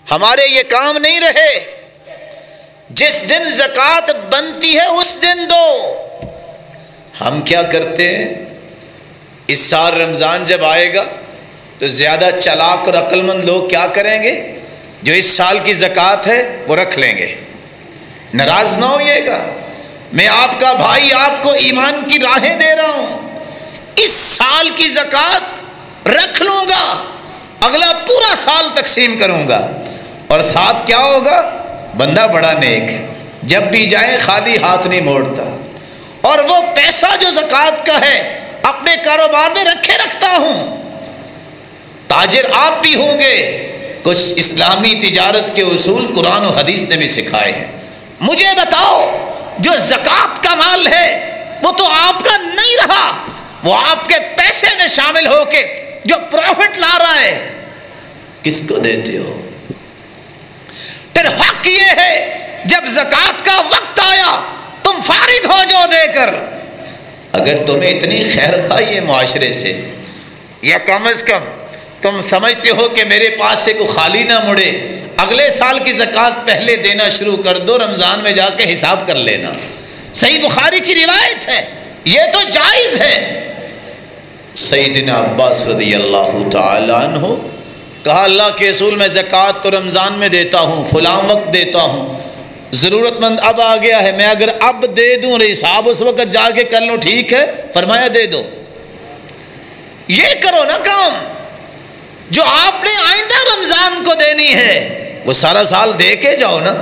ہمارے یہ کام نہیں رہے، جس دن زکوٰۃ بنتی ہے اس دن دو۔ ہم کیا کرتے ہیں، اس سال رمضان جب آئے گا تو زیادہ چالاک اور عقل مند لوگ کیا کریں گے، جو اس سال کی زکوٰۃ ہے وہ رکھ لیں گے۔ ناراض نہ ہوئیے گا، میں آپ کا بھائی آپ کو ایمان کی راہیں دے رہا ہوں، اس سال کی زکوٰۃ رکھ لوں گا، اگلا پورا سال تقسیم کروں گا۔ اور ساتھ کیا ہوگا، بندہ بڑا نیک ہے، جب بھی جائے خالی ہاتھ نہیں موڑتا، اور وہ پیسہ جو زکوٰۃ کا ہے اپنے کاروبار میں رکھے رکھتا ہوں۔ تاجر آپ بھی ہوں گے، کچھ اسلامی تجارت کے اصول قرآن و حدیث نے بھی سکھائے ہیں۔ مجھے بتاؤ، جو زکوٰۃ کا مال ہے وہ تو آپ کا نہیں رہا، وہ آپ کے پیسے میں شامل ہو کے جو پروفٹ لا رہا ہے، کس کو دیتے ہو؟ پھر حق یہ ہے جب زکوٰۃ کا وقت آیا تم فارغ ہو جاؤ دے کر۔ اگر تمہیں اتنی خیر خواہی ہے معاشرے سے، یا کم از کم تم سمجھتے ہو کہ میرے پاس سے کوئی خالی نہ مڑے، اگلے سال کی زکوٰۃ پہلے دینا شروع کر دو، رمضان میں جا کے حساب کر لینا۔ صحیح بخاری کی روایت ہے، یہ تو جائز ہے۔ سیدنا عباس رضی اللہ تعالی عنہ کہا، اللہ کے رسول میں زکوٰۃ تو رمضان میں دیتا ہوں، فلاں وقت دیتا ہوں، ضرورت مند اب آ گیا ہے، میں اگر اب دے دوں اور حساب اس وقت جا کے کر لوں ٹھیک ہے؟ فرمایا دے دو۔ یہ کرو نا کام جو آپ نے آئندہ رمضان کو دینی ہے، وہ سارا سال دے کے جاؤ نا،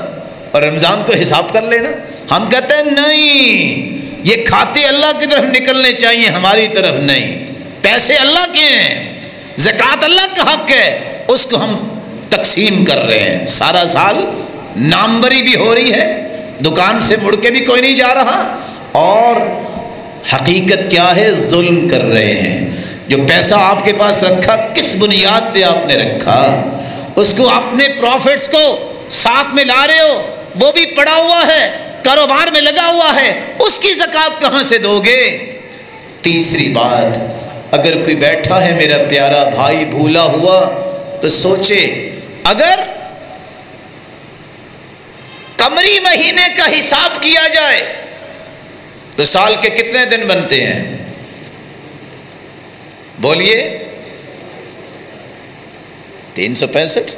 اور رمضان کو حساب کر لینا۔ ہم کہتے ہیں نہیں، یہ کھاتے اللہ کی طرف نکلنے چاہیے، ہماری طرف نہیں۔ پیسے اللہ کے ہیں، زکوٰۃ اللہ کا حق ہے، اس کو ہم تقسیم کر رہے ہیں۔ سارا سال ناموری بھی ہو رہی ہے، دکان سے مڑ کے بھی کوئی نہیں جا رہا، اور حقیقت کیا ہے، ظلم کر رہے ہیں۔ جو پیسہ آپ کے پاس رکھا، کس بنیاد پہ آپ نے رکھا؟ اس کو اپنے پروفٹس کو ساتھ میں لا رہے ہو، وہ بھی پڑا ہوا ہے، کاروبار میں لگا ہوا ہے، اس کی زکوٰۃ کہاں سے دو گے؟ تیسری بات، اگر کوئی بیٹھا ہے میرا پیارا بھائی بھولا ہوا، تو سوچے اگر قمری مہینے کا حساب کیا جائے تو سال کے کتنے دن بنتے ہیں؟ بولیے 365۔